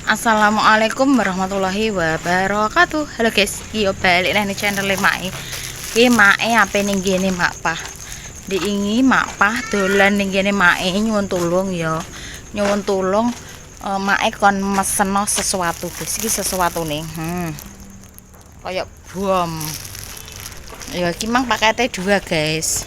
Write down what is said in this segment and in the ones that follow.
Assalamualaikum warahmatullahi wabarakatuh. Halo guys, yo balik nih channel Mae. Ki Mae ape ning gene Mak Pah. Diingi Mak Pah dolan ning gene Mae nyuwun tulung ya. Nyuwun tulung Mae kon meseno sesuatu guys. Iki sesuatu nih. Kayak bom. Ya iki mang pakete 2 guys.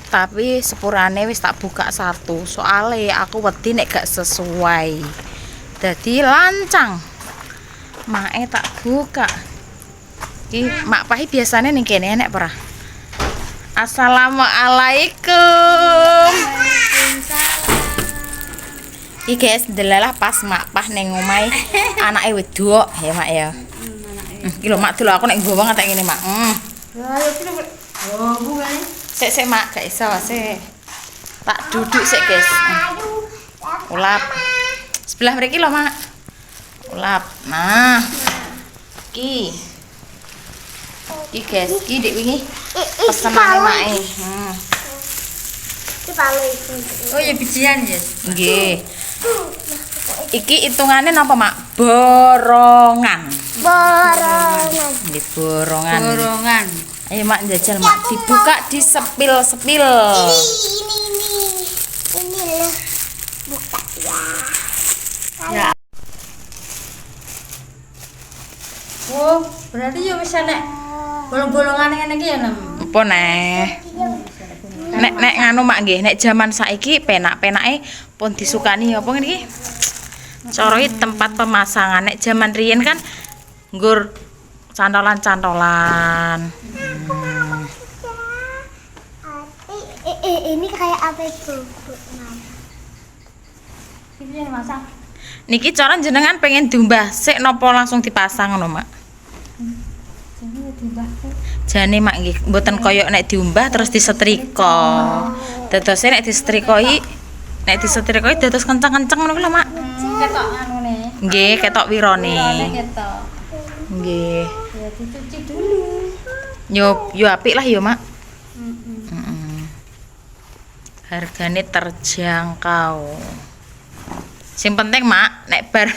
Tapi sepurane wis tak buka 1. Soalnya aku wedi nek gak sesuai. Jadi lancang Mae tak buka. Iki Mak Pahi biasanya ning kene enek ora? Assalamualaikum. Iki guys, delalah pas Mak Pah ning omahe anake wedok ya Mak ya. Iki lho Mak delok aku nek nggowo ngetek ngene Mak. Lah yo iki lho. Oh, bungane. Sik Mak, gak iso sik. Tak duduk sik guys. Ulap. Sebelah mriki lho Mak. Ulap. Nah. Iki guys, iki dik wingi pesenane Mae. Iki palu iki. Oh ya bijian ya. Nggih. Iki hitungane napa Mak? Borongan. Borongan. Nggih, borongan. Borongan. Ayo Mak njajal Mak, dibuka di sepil-sepil. Ini loh. Buka ya. Ya. Oh, berarti yo wis enek bolong-bolongan ngene iki ya, Nem. Apa neh? Nek nganu Mak nggih, nek jaman saiki penak-penake pun disukani apa ngene iki? Cara tempat pemasangan. Nek jaman riyen kan nggur cantolan-cantolan. Ini kayak apa itu? Ini yang masak. Niki cara jenengan pengen diumbah sik napa langsung dipasang ngono Mak? Ini diumbah. Jane Mak nggih mboten kaya nek diumbah terus disetrika. Dadose nek disetrikoi dados kenceng-kenceng ngono lho Mak. Ketok anune. Nggih, ketok wirone. Ketok. Nggih. Ya dicuci dulu. Yo apik lah yo Mak. Hargane terjangkau. Sing penting Mak, nek bar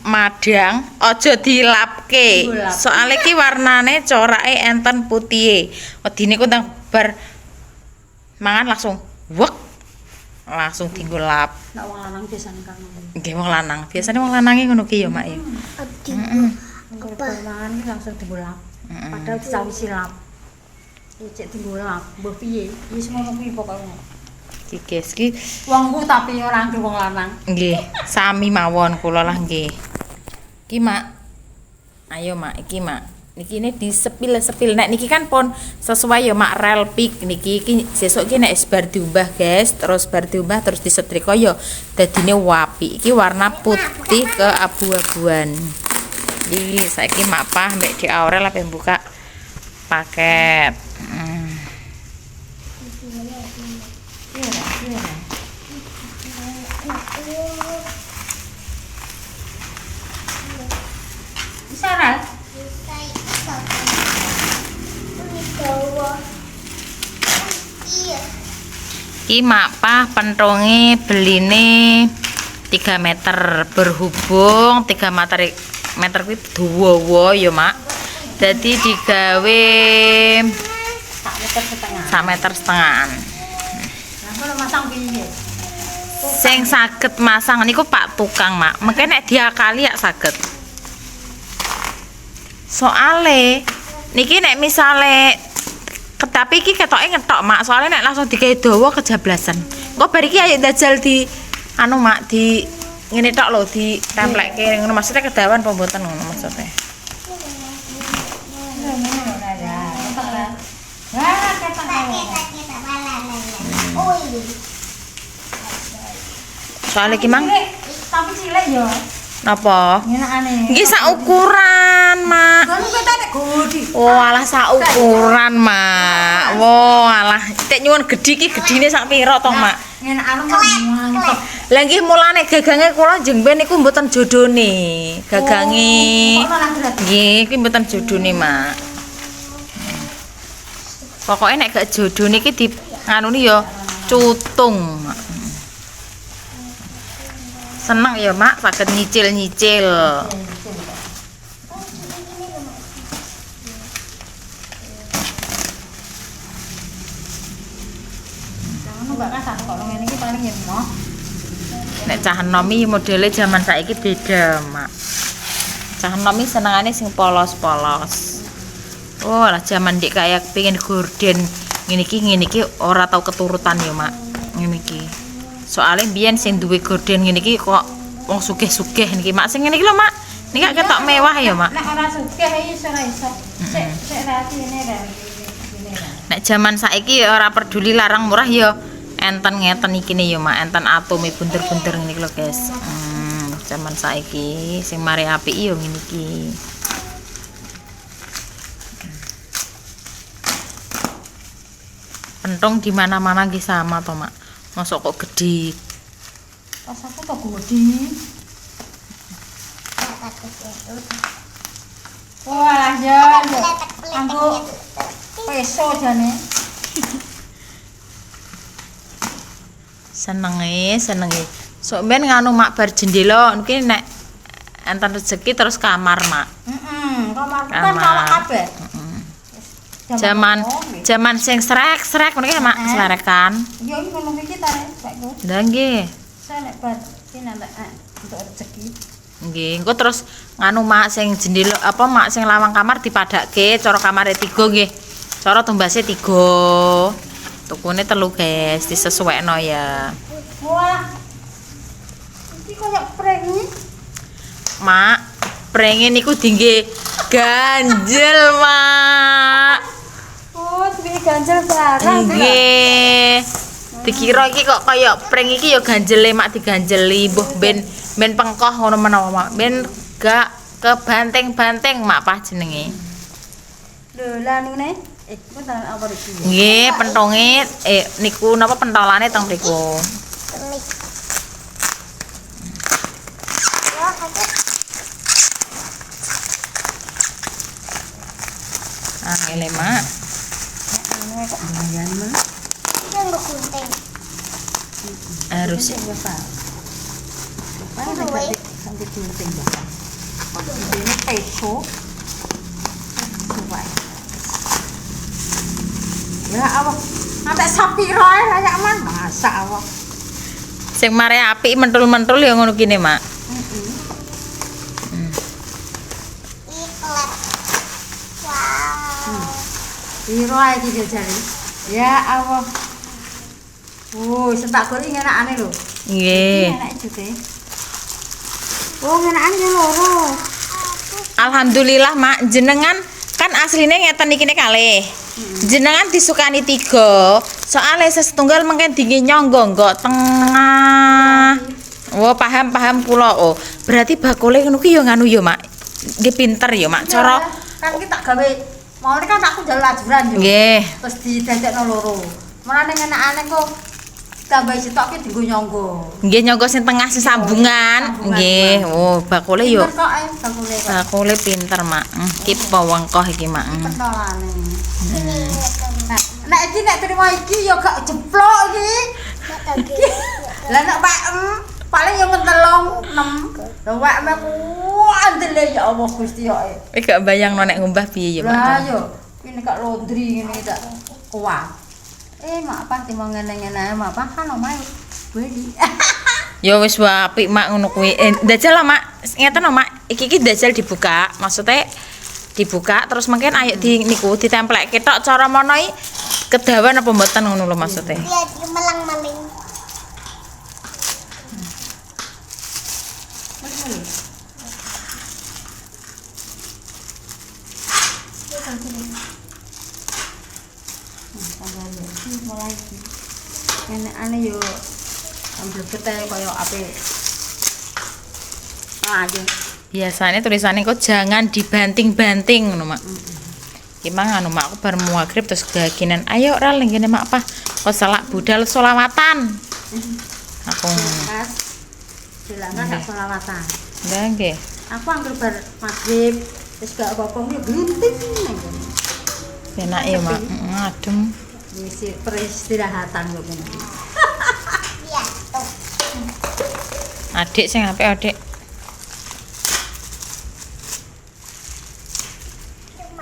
madang aja dilapke. Soale iki warnane corake enten putihe. Wedine ku ndang bar mangan langsung wek. Langsung dienggo lap. Nek wong lanang biasane kan ngono. Nggih wong lanang. Biasane wong lanange ngono ki ya Mak ya. Mangan iki langsung digolap. Padahal disawisi lap. Cek digolap, mbah piye? Wis ngono kuwi pokoke. Iki guys ki Wongku tapi ora anggere wong lanang. nggih, sami mawon kula lah nggih. Iki Mak. Ayo Mak, iki Mak. Niki ini disepil-sepil. Nek niki kan pun sesuai ya Mak rel pik niki sesuk iki nek bar diubah guys, terus bar diubah terus disetrika ya dadine wapi. Iki warna putih ke abu-abuan. Iki saiki Mak Pah mbek Dik Aurel ape buka paket. Bisa ra? Iki Mak Pah pentonge beline 3 meter berhubung 3 meter kuwi dawa ya Mak. Dadi digawe 1,5 meter. Lah kalau masang piye? Sing saged masang niku Pak tukang Mak. Mengke nek diakali ya saged. Soale niki nek misale tapi iki ketoke ngetok Mak. Soale nek langsung digawe dawa kejablasan. Engko bar iki ayo ndajal di anu Mak di ngene tok lho di templekke ngono maksudnya kedawan apa mboten ngono maksudnya. Soale iki Mang Tapi cilik yo. napa? Nyenakane. Nggih sak ukuran, Mak. Kan ketok gede. Oh, alah sak ukuran, Mak. Wo, alah tek nyuwun gedhi iki gedine sak pira to, Mak? Nyenakane kok mantep. Lah nggih mulane gagange kula njeng ben niku mboten jodone. Gagange. Nggih, iki mboten jodone, Mak. Pokoke nek gak jodone iki di nganuni ya cutung, Mak. Seneng ya mak saged nyicil-nyicil. Mbak kasar kok ngene iki paling ya mau. Nek cah nomi modele zaman saiki beda, Mak. Cah nomi senengane sing polos-polos. Oh, lah zaman dik kayak pengen gorden ngene iki ora tau keturutan ya, Mak. Ngene iki. Soale biyen sing duwe gorden ngene iki kok wong sugih-sugih niki, Mak. Sing ngene iki lho, Mak. Niki gak ketok mewah ya, Mak. Nek ora sugih iki ora iso. Sik ratine ra. Nek zaman saiki ora peduli larang murah ya. Enten ngeten iki nih ya mak, enten atome bunter-bunter ngene iki lho guys. Zaman saiki sing mari apik ya ngene iki. Pentung di mana-mana nggih sama to mak. Mosok kok gede. Pas aku kok gede. Wah, ya. Anggo peso jane. Senenge. Sok ben nganu mak bar jendela niki nek enten rezeki terus kamar mak. Kamar kan kawak kabeh. Zaman sing srek niki mak slerekan. Ya iki ngono iki ta rek sakku. Lah nggih. Saya nek bar iki nanti untuk rezeki. Nggih, engko terus nganu mak sing jendela apa mak sing lawang kamar dipadake cara kamare 3 nggih. Cara tumbase 3. Tukune 3 guys, disesuaikno ya. Wah. Iki koyo prengi. Mak, prengi niku dingge ganjel, Mak. Oh, iki ganjel barang. Nggih. Dikira iki kok kaya pring iki ya ganjele mak diganjeli, mbuh ben pengkoh ngono menawa Mak. Ben gak kebanting-banting Mak pah jenenge. Lho, lah nune punten apa iki? Nggih, pentonge niku napa pentolane teng mriku. Ngene Mak. Anu kok lumayan Mak. Iki nggo gunting. Harus Bapak. Bapak sampai gunting Bapak. Ini peso. Coba. Ya Allah, ngantek sapi roe kayak man masak Allah. sing mare apik mentul-mentul ya ngono kene Mak. Iklat. Wow. Piro ae iki jajare? Ya Allah. Oh, setak goreng enakane lho. Nggih. Enak jute. Oh, enakane yo loro. Alhamdulillah Mak, jenengan kan asline ngeten iki kalih. Jenengan disukani 3. Soale setunggal mengken dingin nyonggo nggo tengah. Oh, paham kula. Oh, berarti bakule ngono ki yo nganu yo Mak. Nggih pinter yo Mak. Cara kan iki tak gawe mau kan aku njaluk ajuran yo. nggih. Terus didadekno loro. Mulane enakane kok tambah sitoke dienggo nyonggo. Nggih nyonggo sing tengah sesambungan. Nggih. Oh, bakule yo. Pinter kok bakule kok. Bakule pinter Mak. Iki pawengkoh iki Mak. Pentolane. Nek iki nek terima iki yo gak jeplok iki. Lah nek Pak paling yo mentelong 6. Lah Pak kuandele ya Allah Gusti yo. Kowe gak bayangno nek ngumbah piye ya Mak. Lah yo ini kak laundry ngene tak kuat. Mak apa timong ngene-ngene ae mak apa kan omahe beli. Ya wis apik Mak ngono kuwi. Dajal lah Mak. Ngeten lho Mak, iki dajal dibuka. Maksudnya dibuka terus mungkin ayo di niku ditemplekke tok cara mono iki kedawan apa mboten ngono lho maksudnya. Dia melang-maling. Mulai ini aneh yo ambil keteh koyo apik. Aja. Biasanya tulisannya kok jangan dibanting-banting ngono Mak. Ki mang anu Mak aku bar maghrib terus gaginan ayo ral ning kene Mak apa kok salak budal selawatan. Aku Pas silangan gak selawatan. nggih nggih. Aku anggur bar maghrib terus gak apa-apa yo glunting nang kene. Enak ya Mak. Adem. Ngisi peristirahatan kok kene. Iya, tuh. Adik sing apik adik.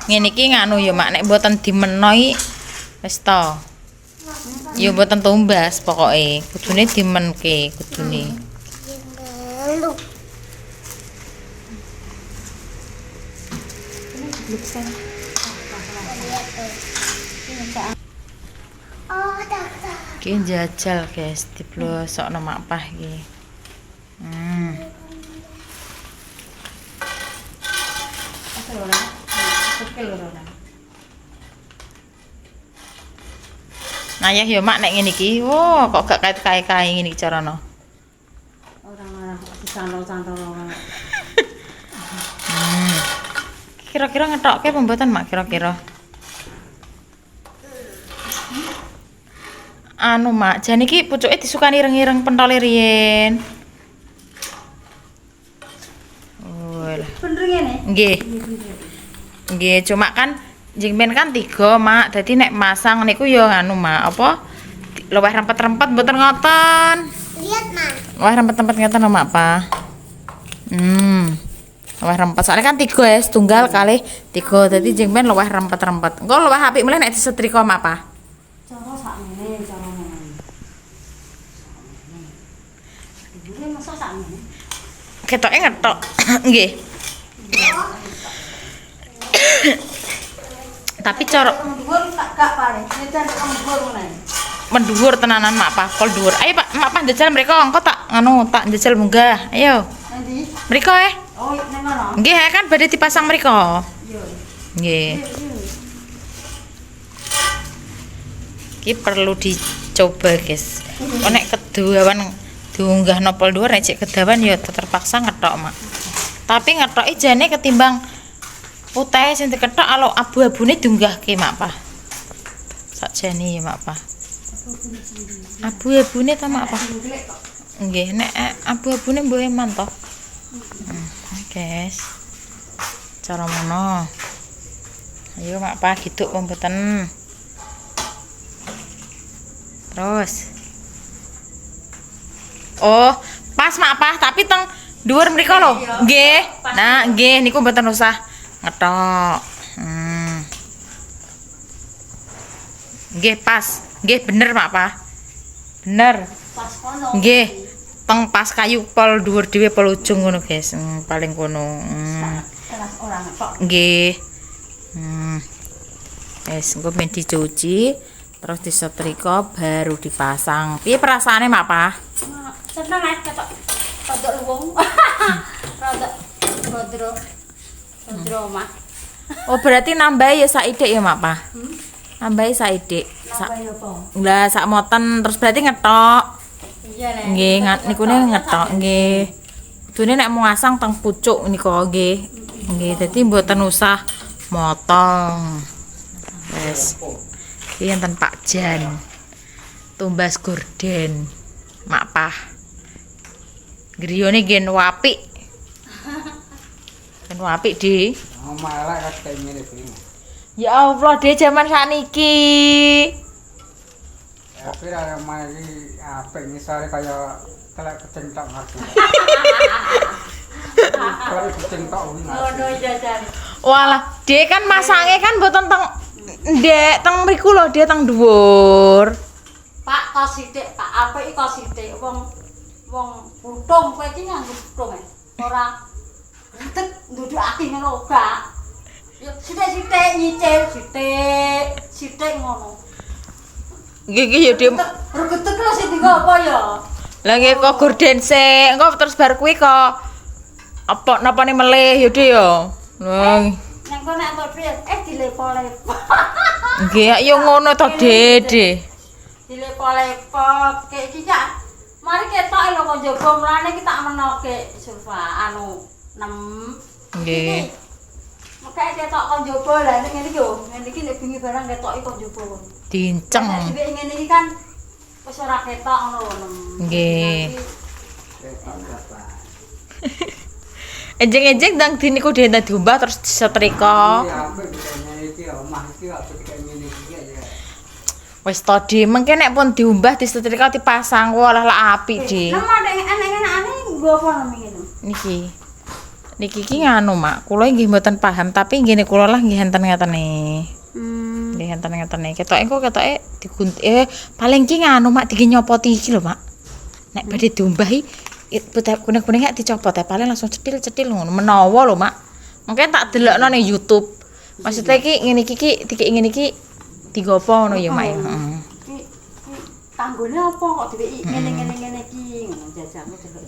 Ngene iki nganu ya mak nek mboten dimenoi wis to. Ya mboten tumbas pokoke. Kudune dimenke kudune. Belum. Oh, tak. Iki jajal guys, diblosokno mak pah iki. Nah ya yo mak nek ngene iki, wo kok gak kait-kait ngene iki carane. Orang-orang disantol-santol. Kira-kira ngetokke pembuatan mak kira-kira. Anu mak, jan iki pucuke disukani ireng-ireng pentole riyen. Walah. Bener ngene. Nggih. Nggih, cuma kan jengben kan 3 mak. Dadi nek masang niku ya anu mak, apa? Luwih rempet-rempet mboten ngoten. Lihat, Man. Luwih rempet-rempet ngoten lho mak pa. Luwih rempet. Soalnya kan 3 ya, tunggal kali 3. Dadi jengben luwih rempet-rempet. Engko luwih apik mulih nek disetrika mak pa. Cara sakmene, cara ngene. Dure masa sakmene. Ketoke ngetok. Nggih. Tapi cara Dhuwur tak gak pare. Nyetan dhuwur ngene. mendhuwur tenanan mak pa, kol dhuwur. Ayo Pak, mak pa njajal mriko engko tak anu tak njajal munggah. Ayo. Endi? Mriko Oh, nang ngono. Nggih, kan badhe dipasang mriko. Yo. Nggih. Iki perlu dicoba, guys. Kok nek kedawan diunggah nopol dhuwur nek cek kedawan ya terpaksa ngethok, Mak. Tapi ngethoke jane ketimbang putih sing dikethok alo abu-abune diunggahke, Mak Pa. Sakjane ya, Mak Pa. Abu-abune ta, Mak Pa? Nggih, nek abu-abune mbuh eman to. Guys. Cara mono. Ayo mak pa gitu pembuatan. Terus. Oh, pas mak pa tapi teng dhuwur mriko lho. Nggih. Nah, nggih niku mboten usah ngethok. Nggih pas. Nggih bener mak pa. Bener. Pas kono. Nggih. Teng pas kayu pol dhuwur dhewe pol ujung ngono guys. Paling kono. Kelas orang ngethok. Nggih. Wes engko men dicuci terus disetrika baru dipasang. Piye perasaane mak pa? Seneng ae ketok. Rodok luwung. Rodok bodro. Bodro mah. Oh berarti nambah ya saidik ya mak pa? Nambahi saidik. Napa ya apa? Lah sak moten terus berarti ngetok. Iya nek. Nggih, nikune ngetok nggih. Dene nek mau ngasang teng pucuk nika nggih. Nggih, dadi mboten usah motong. Wes. Iki enten Pak Jan. Tumbas gorden. Mak Pah. Griyone gen apik. Gen apik, Di. Malah kayak ngene iki. Ya Allah, De jaman saniki. Tapi ada mari apa misalnya kayak kelak kecentok aku. Kalau kecentok Ngono jajan. Walah, De kan masange kan mboten teng ndek teng mriku lho, De teng dhuwur. Pak kos sithik, Pak apa iki kos sithik wong putung kowe iki nganggo putung ae. Ora rentet ndudukake ngono gak. Ya sithik-sithik nyicil sithik ngono. Nggih nggih ya De. Regetek lho sing dienggo apa ya? Lah nggih kok gorden sik, engko terus bar kuwi kok apa napane melih ya De ya. Lah Neng kono nek entuk piye? Dilepo-lepo. nggih ya ngono to De. Dilepo-lepo kayak iki ya. Mari ketoke lho kok njaba mrane iki tak menoke surfa anu 6. Nggih. Makanya ketok kok njaba lah ning ngene iki yo. Ngene iki nek bengi barang ketoki kok njaba. Dinceng. Nek dhewe ngene iki kan wis ora ketok ngono lho. Nggih. Enjing-enjing ndang di niku De diombah terus disetrika. apa kayak ngene iki omah iki apa kayak ngene iki aja. Wis to De, mengke nek pun diombah disetrika dipasang walah lah apik De. Nama nek enek-enekane gua apa namanya itu? Niki ki nganu mak, kula nggih mboten paham tapi nggih kula lah nggih enten ngatene. Nggih enten ngatene. Ketoke paling ki nganu mak nyopoti iki lho mak. Nek badhe diombahi kuning-kuning gak dicopot paling langsung cetil ngono menawa lho mak. Mungkin tak delokno ning YouTube. Maksudnya ki ngene iki ngene iki digopo ngono ya mak. Heeh. Ki tanggone apa kok diweki ngene iki ngono jajamu delok.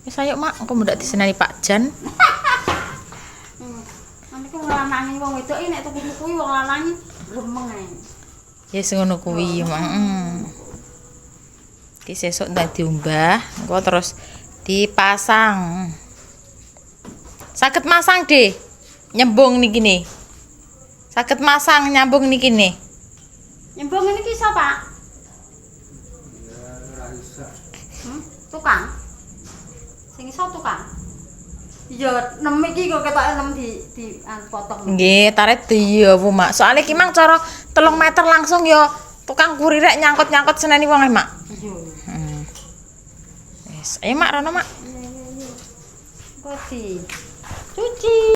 Wis ayo mak, engko mundak diseneni Pak Jan. Nanti kok lanangi wong wedok nek tuku kuwi wong lanangi gremeng ae. Ya sing ngono kuwi mak. Ki sesuk ndak diumbah, engko terus dipasang. Saged masang, Deh. Nyembung niki ne. Saged masang nyambung niki ne. Nyembung ini ki sapa? Tukang. Sing iso tukang. Ya nem iki kok ketoke nem di potong. Nggih, tarik iya Bu, Mak. Soale ki mang cara 3 meter langsung ya tukang kurirek nyangkut-nyangkut seneni wong Mak. Iya. Wis, ayo Mak rono Mak. Kok cuci.